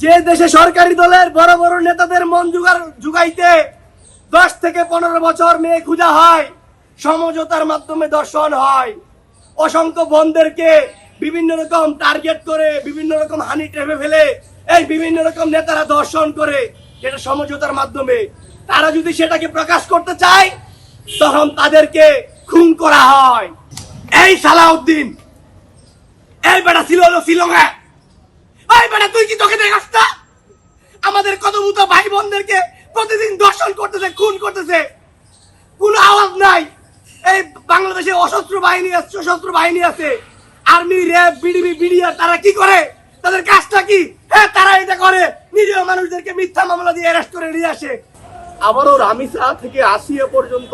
যে দেশে সরকারি দলের বড় বড় নেতাদের মন জুগাইতে 10 থেকে 15 বছর মেয়ে খুঁজা হয়, সমঝোতার মাধ্যমে দর্শন হয়, অসংখ্য বোনদেরকে বিভিন্ন রকম টার্গেট করে বিভিন্ন রকম হানি ট্র্যাপে ফেলে এই বিভিন্ন রকম নেতারা দর্শন করে, যেটা সমঝোতার মাধ্যমে। তারা যদি সেটাকে প্রকাশ করতে চায় তখন তাদেরকে খুন করা হয়। এই সালাউদ্দিন, এই বেটা ছিল হলো শ্রীলঙ্কা, এই বেটা তুই কি তোকে দেখাস না? আমাদের কত মুতা ভাই বোনদেরকে প্রতিদিন দর্শন করতেছে, খুন করতেছে, কোনো আওয়াজ নাই। এই বাংলাদেশে সশস্ত্র বাহিনী আছে, আর্মি, র্যাব, বিডিবি, বিডিআর, তারা কি করে? তাদের কাজটা কি? হ্যাঁ, তারা এটা করে, নিরীহ মানুষদেরকে মিথ্যা মামলা দিয়ে অ্যারেস্ট করে নিয়ে আসে। আবারও রামিসা থেকে আসিয়া পর্যন্ত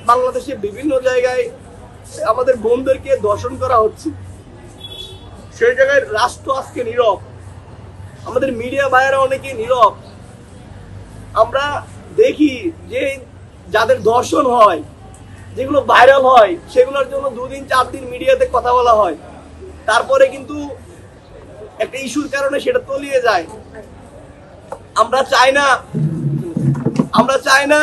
বাংলাদেশে বিভিন্ন জায়গায় আমাদের বোনদেরকে দর্শন করা হচ্ছে। সেই জায়গায় রাষ্ট্র আজকে নীরব, আমাদের মিডিয়া ভাইয়েরা অনেকে নীরব। আমরা দেখি যে যাদের দর্শন হয়, যেগুলো ভাইরাল হয়, সেগুলোর জন্য 2 দিন 4 দিন মিডিয়াতে কথা বলা হয়, তারপরে কিন্তু একটা ইস্যুর কারণে সেটা তলিয়ে যায়। আমরা চাই না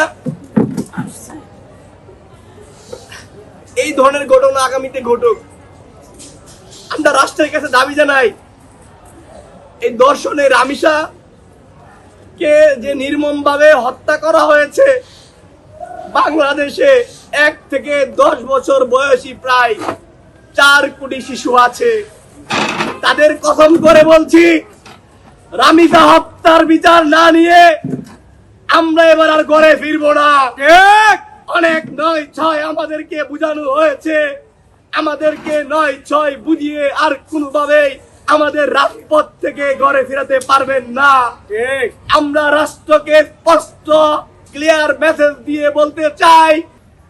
এই ধরনের ঘটনা আগামীতে ঘটুক। আমরা রাষ্ট্রের কাছে দাবি জানাই, এই দর্শনে রামিসা কে যে নির্মমভাবে হত্যা করা হয়েছে, বাংলাদেশে 1 থেকে 10 বছর বয়সী প্রায় 4 কোটি শিশু আছে। তাদের কসম করে বলছি, রামিসা হত্যার বিচার না নিয়ে আমরা এবার আর ঘরে ফিরবো না। অনেক 9-6 আমাদেরকে বুঝানো হয়েছে, আমাদেরকে 9-6 বুঝিয়ে আর কোনোভাবেই আমাদের রাজপথ থেকে ঘরে ফেরাতে পারবেন না। আমরা রাষ্ট্রকে স্পষ্ট ক্লিয়ার মেসেজ দিয়ে বলতে চাই,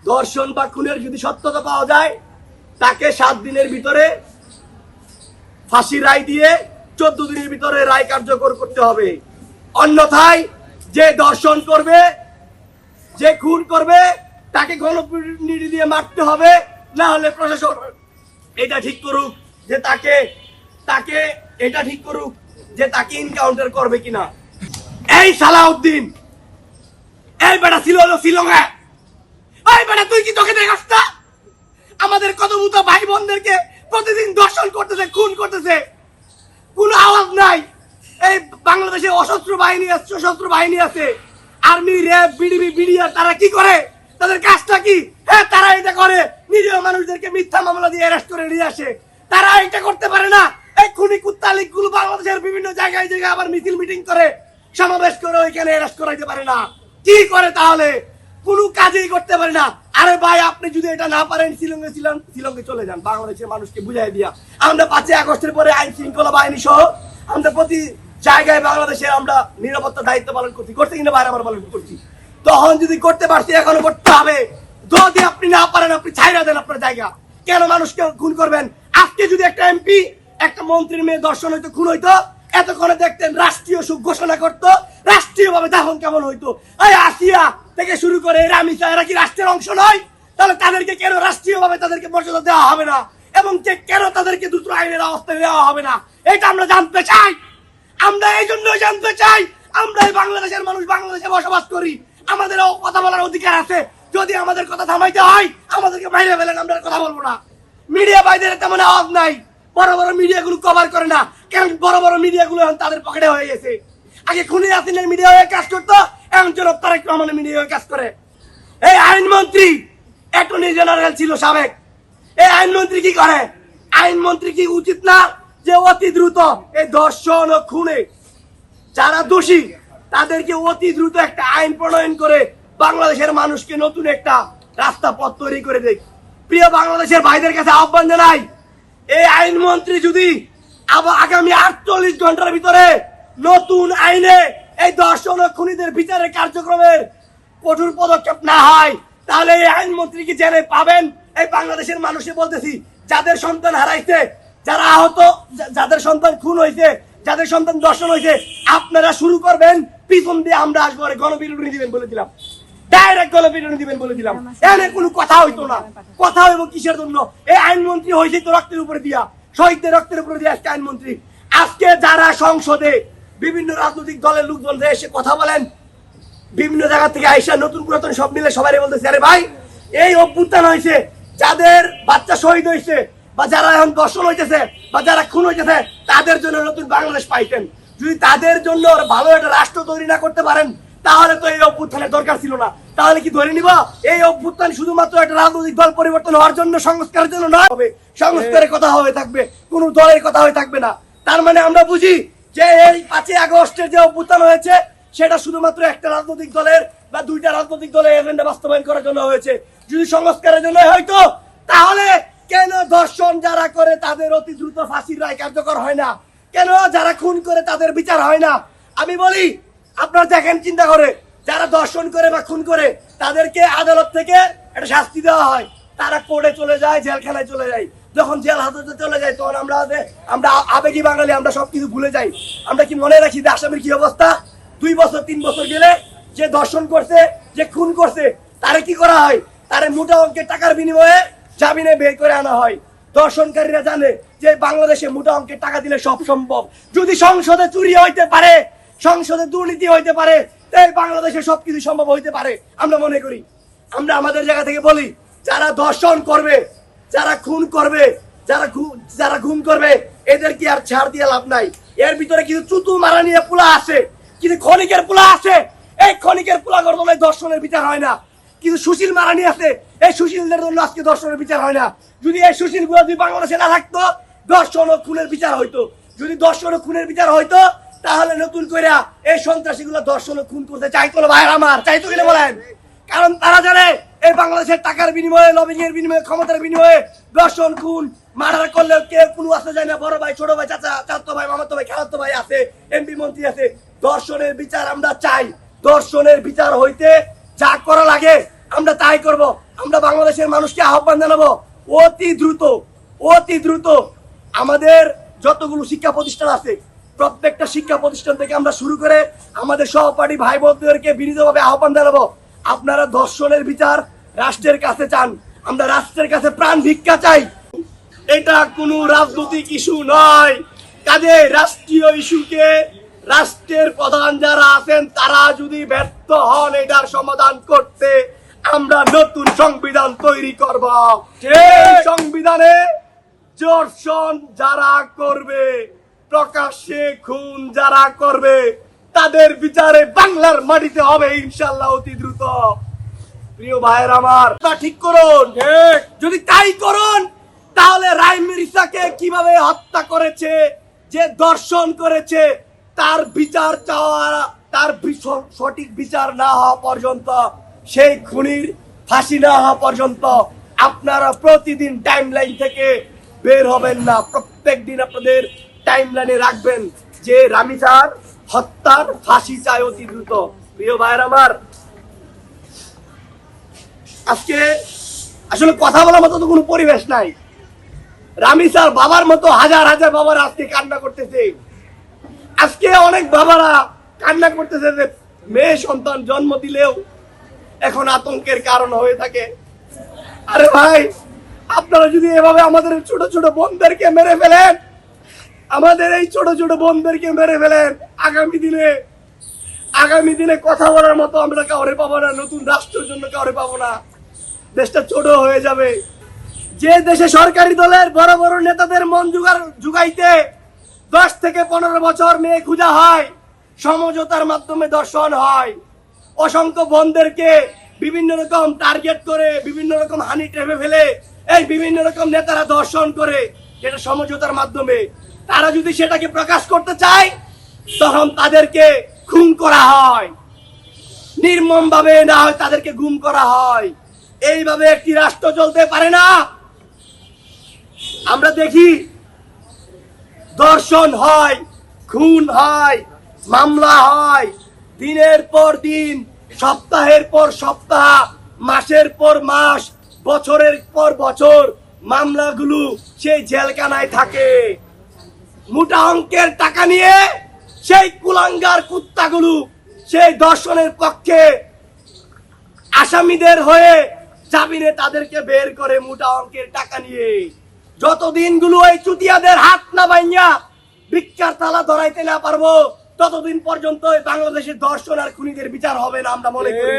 ধর্ষণ বা খুনের যদি সত্যতা পাওয়া যায়, তাকে 7 দিনের ভিতরে ফাঁসি রায় দিয়ে 14 দিনের ভিতরে রায় কার্যকর করতে হবে। অন্যথায় যে ধর্ষণ করবে, যে খুন করবে, তাকে গণপিটুনি দিয়ে মারতে হবে। না হলে প্রশাসন এটা ঠিক করুক যে তাকে এনকাউন্টার করবে কিনা। এই সালাউদ্দিন, এই বেটা ছিল হলো শ্রীলঙ্কা, এই বেটা তুই কি তোকে দেখাস না? আমাদের কত মুতা ভাই বোনদেরকে প্রতিদিন দর্শন করতেছে, খুন করতেছে, কোনো আওয়াজ নাই। এই বাংলাদেশে সশস্ত্র বাহিনী আছে, আর্মি, র্যাব, বিডিবি, বিডিআর, তারা কি করে? তাদের কাজটা কি? হ্যাঁ, তারা এটা করে, নিরীহ মানুষদেরকে মিথ্যা মামলা দিয়ে অ্যারেস্ট করে নিয়ে আসে। তারা এটা করতে পারে না। এই খুনি কুত্তা লীগগুলো বাংলাদেশের বিভিন্ন জায়গায় আবার মিছিল মিটিং করে, সমাবেশ করে, ওইখানে অ্যারেস্ট করাইতে পারে না। কি করে তাহলে? কোনো কাজেই করতে পারে না। আরে ভাই, আপনি যদি এটা না পারেন, শিলংয়ে চলে যান, বাংলাদেশের মানুষকে বুঝাই দিয়া। আমরা 5 আগস্টের পরে আইন শৃঙ্খলা বাহিনী সহ আমরা প্রতি জায়গায় বাংলাদেশে আমরা নিরাপত্তা দায়িত্ব পালন করছি কিনা বাইরে আমরা পালন করছি। তখন যদি করতে পারছি, এখনো করতে হবে। যদি আপনি না পারেন, আপনি ছাইরা দেন আপনার জায়গা। কেন মানুষকে খুন করবেন? আজকে যদি একটা এমপি, একটা মন্ত্রীর মেয়ে দর্শন হইতো, খুন হইতো, এতক্ষণে দেখতেন রাষ্ট্রীয় শোক ঘোষণা করতো, রাষ্ট্রীয় ভাবে দাফন কেমন হইতো। এই আসিয়া থেকে শুরু করে রামিসা, এরা কি রাষ্ট্রের অংশ নয়? তাহলে তাদেরকে কেন রাষ্ট্রীয় ভাবে তাদেরকে মর্যাদা দেওয়া হবে না, এবং কেন তাদেরকে দুটো আইনের অবস্থা দেওয়া হবে না? এটা আমরা জানতে চাই। আমরা এই জন্যই জানতে চাই, আমরা এই বাংলাদেশের মানুষ, বাংলাদেশে বসবাস করি, আমাদের কথা বলার অধিকার আছে। যদি আমাদের কথা থামাইতে হয়, আমাদেরকে বাইরে ফেলেন, আমরা কথা বলবো না। মিডিয়া ভাইদের তেমন আওয়াজ নাই, বড় বড় মিডিয়াগুলো কভার করে না, কারণ বড় বড় মিডিয়াগুলো তাদের পকেটে হয়ে গেছে। আগে খুনি হাসিনার মিডিয়া হয়ে কাজ করতো, এখন জনাব তারেক রহমানের মিডিয়া হয়ে কাজ করে। এই আইনমন্ত্রী, অ্যাটর্নি জেনারেল ছিল সাবেক, এই আইনমন্ত্রী কি করে? আইনমন্ত্রী কি উচিত না যে অতি দ্রুত এই ধর্ষণ ও খুনে যারা দোষী, তাদেরকে অতি দ্রুত একটা আইন প্রণয়ন করে বাংলাদেশের মানুষকে নতুন একটা রাস্তা পথ তৈরি করে দেয়? প্রিয় বাংলাদেশের ভাইদের কাছে আহ্বান জানাই, এই আইনমন্ত্রী যদি আগামী 48 ঘন্টার ভিতরে নতুন আইনে এই ধর্ষণ ও খুনিদের বিচারের কার্যক্রমের কঠোর পদক্ষেপ না হয়, তাহলে এই আইনমন্ত্রী কি জেলে পাবেন? এই বাংলাদেশের মানুষকে বলতেছি, যাদের সন্তান হারাইছে, যারা আহত, যাদের সন্তান খুন হয়েছে, যাদের সন্তান দর্শন হয়েছে, আপনারা শুরু করবেন, পিছন দিয়ে আমরা আসবো, গণপিটুনি দিবেন বলে দিলাম, ডাইরেক্ট গণপিটুনি দিবেন বলে দিলাম। এখানে কোনো কথা হইতো না। কথা হইব কিসের জন্য? এই আইনমন্ত্রী হয়েছে তো রক্তের উপরে দিয়া, শহীদদের রক্তের উপরে দিয়া আজকে আইনমন্ত্রী। আজকে যারা সংসদে বিভিন্ন রাজনৈতিক দলের লোকজন এসে কথা বলেন, বিভিন্ন জায়গা থেকে আইসা নতুন পুরাতন সব মিলে সবাই বলতেছে, আরে ভাই এই অভ্যুত্থান হয়েছে, যাদের বাচ্চা শহীদ হয়েছে বা যারা এখন দর্শন হইতেছে বা যারা খুন হইতেছে তাদের জন্য নতুন বাংলাদেশ পাইতেন। যদি তাদের জন্য ভালো একটা রাষ্ট্র তৈরি না করতে পারেন তাহলে তো এই অভ্যুত্থানের দরকার ছিল না। তাহলে কি ধরে নিবা এই অভ্যুত্থান শুধুমাত্র একটা রাজনৈতিক দল পরিবর্তন হওয়ার জন্য, সংস্কারের জন্য নয়? হবে সংস্কারের কথা হয়ে থাকবে, কোন দলের কথা হয়ে থাকবে না। তার মানে আমরা বুঝি যে এই 5ই আগস্টের যে অভ্যুত্থান হয়েছে সেটা শুধুমাত্র একটা রাজনৈতিক দলের বা দুইটা রাজনৈতিক দলের এজেন্ডা বাস্তবায়ন করার জন্য হয়েছে। যদি সংস্কারের জন্য হয়তো তাহলে কেন ধর্ষণ যারা করে তাদের অতি দ্রুত ফাঁসির রায় কার্যকর হয় না? কেন যারা খুন করে তাদের বিচার হয় না? আমি বলি আপনারা দেখেন, চিন্তা করে, যারা ধর্ষণ করে বা খুন করে তাদেরকে আদালত থেকে একটা শাস্তি দেওয়া হয়, তারা কোর্টে চলে যায়, জেলখানায় চলে যায়। যখন জেল হাজতে চলে যায় তখন আমরা আবেগী বাঙালি, আমরা সবকিছু ভুলে যাই। আমরা কি মনে রাখি যে আসামির কি অবস্থা? 2 বছর 3 বছর গেলে যে ধর্ষণ করছে, যে খুন করছে, তারে কি করা হয়? তারে মোটা অঙ্কের টাকার বিনিময়ে জামিনে বের করে আনা হয়। ধর্ষণকারীরা জানে যে বাংলাদেশে মোটা অঙ্কের টাকা দিলে সব সম্ভব। যদি সংসদে চুরি হইতে পারে, সংসদে দুর্নীতি হইতে পারে, তাই বাংলাদেশে সবকিছু সম্ভব হইতে পারে আমরা মনে করি। আমরা আমাদের জায়গা থেকে বলি, যারা ধর্ষণ করবে, যারা খুন করবে, যারা গুম করবে, এদের কি আর ছাড় দিয়ে লাভ নাই। এর ভিতরে কিছু চুতু মারা নিয়ে পোলা আসে, কিন্তু ক্ষণিকের পোলা আসে, এই ক্ষণিকের পোলা গর্দনে ধর্ষণের বিচার হয় না। কিন্তু সুশীল মারানি আছে, এই সুশীলদের জন্য আজকে ধর্ষণের বিচার হয় না। যদি এই সুশীল গুলো যদি বাংলাদেশে না থাকতো, ধর্ষণ ও খুনের বিচার হইতো। যদি ধর্ষণ ও খুনের বিচার হইতো তাহলে নতুন করে এই সন্ত্রাসী গুলো ধর্ষণ ও খুন করতে চাইতো না। ভাইয়ের আমার, চাইতো কিনা বলেন? কারণ তারা জানে এই বাংলাদেশের টাকার বিনিময়ে, লবিং এর বিনিময়ে, ক্ষমতার বিনিময়ে ধর্ষণ খুন মার্ডার করলে কেউ কোনো আসতে যায় না। বড় ভাই, ছোট ভাই, চাচা, চাচতো ভাই, মামাতো ভাই, খালাতো ভাই আছে, এমপি মন্ত্রী আছে। ধর্ষণের বিচার আমরা চাই। ধর্ষণের বিচার হইতে যা করা লাগে আমরা তাই করব। আমরা বাংলাদেশের মানুষকে আহ্বান জানাবো, অতি দ্রুত আমাদের যতগুলো শিক্ষা প্রতিষ্ঠান আছে প্রত্যেকটা শিক্ষা প্রতিষ্ঠান থেকে আমরা শুরু করে আমাদের সহপাঠী ভাই বোনদেরকে বিনীতভাবে আহ্বান জানাবো, আপনারা ধর্ষণের বিচার রাষ্ট্রের কাছে চান। আমরা রাষ্ট্রের কাছে প্রাণ ভিক্ষা চাই। এটা কোনো রাজনৈতিক ইস্যু নয়। কাজে রাষ্ট্রীয় ইস্যুকে রাষ্ট্রের প্রধান যারা আছেন তারা যদি ব্যর্থ হন এটার সমাধান করতে, আমরা নতুন সংবিধান তৈরি করব। এই সংবিধানে ধর্ষণ যারা করবে, প্রকাশ্যে খুন যারা করবে, তাদের বিচারে বাংলার মাটিতে হবে ইনশাআল্লাহ অতি দ্রুত। প্রিয় ভাইয়ের আমার, ঠিক করুন। যদি তাই করুন তাহলে রাইম রিসাকে কিভাবে হত্যা করেছে, যে ধর্ষণ করেছে, তার বিচার চাওয়া, তার সঠিক বিচার না হওয়া পর্যন্ত, সেই খুনির ফাঁসি না হওয়া পর্যন্ত আপনারা প্রতিদিন টাইমলাইন থেকে বের হবেন না। প্রত্যেক দিন আপনাদের টাইমলাইনে রাখবেন যে রামিসার হত্যার ফাঁসি চাই অতি দ্রুত। প্রিয় ভাইয়ের আমার, আজকে আসলে কথা বলার মতো তো কোনো পরিবেশ নাই। রামিসার বাবার মতো হাজার হাজার বাবারা আজকে কান্না করতেছে। আজকে অনেক বাবারা কান্না করতেছে যে মেয়ে সন্তান জন্ম দিলেও এখন আতঙ্কের কারণ হয়ে থাকে। আরে ভাই, আপনারা যদি এভাবে আমাদের ছোট ছোট বোনদেরকে মেরে ফেলেন, আমাদের এই ছোট ছোট বোনদেরকে মেরে ফেলেন, আগামী দিনে কথা বলার মতো আমরা কাউরে পাবো না, নতুন রাষ্ট্রের জন্য কাউরে পাবো না। দেশটা ছোট হয়ে যাবে। যে দেশে সরকারি দলের বড় বড় নেতাদের মন জুগাইতে 10 থেকে 15 বছর মেয়ে খুঁজা হয়, সমঝোতার মাধ্যমে ধর্ষণ হয়, অসংখ্য বোনদেরকে বিভিন্ন রকম টার্গেট করে, বিভিন্ন রকম হানি ট্র্যাপে ফেলে এই বিভিন্ন রকম নেতারা ধর্ষণ করে, যেটা সমঝোতার মাধ্যমে। তারা যদি সেটাকে প্রকাশ করতে চায় তখন তাদেরকে খুন করা হয়, নির্মম ভাবে না হয় তাদেরকে গুম করা হয়। এইভাবে একটি রাষ্ট্র চলতে পারে না। আমরা দেখি ধর্ষণ হয়, খুন হয়, মামলা হয়, দিনের পর দিন, সপ্তাহের পর সপ্তাহ, মাসের পর মাস, বছরের পর বছর মামলাগুলো সেই জেলখানায় থাকে। মোটা অঙ্কের টাকা নিয়ে সেই কুলাঙ্গার কুত্তাগুলো সেই ধর্ষণের পক্ষে আসামিদের হয়ে জামিনে তাদেরকে বের করে মোটা অঙ্কের টাকা নিয়ে। যত দিনগুলো এই চুতিয়াদের হাত না ভাইয়া ভিক্ষার তালা ধরাইতে না পারবো ততদিন পর্যন্ত বাংলাদেশের ধর্ষণ আর খুনিদের বিচার হবে না আমরা মনে করি।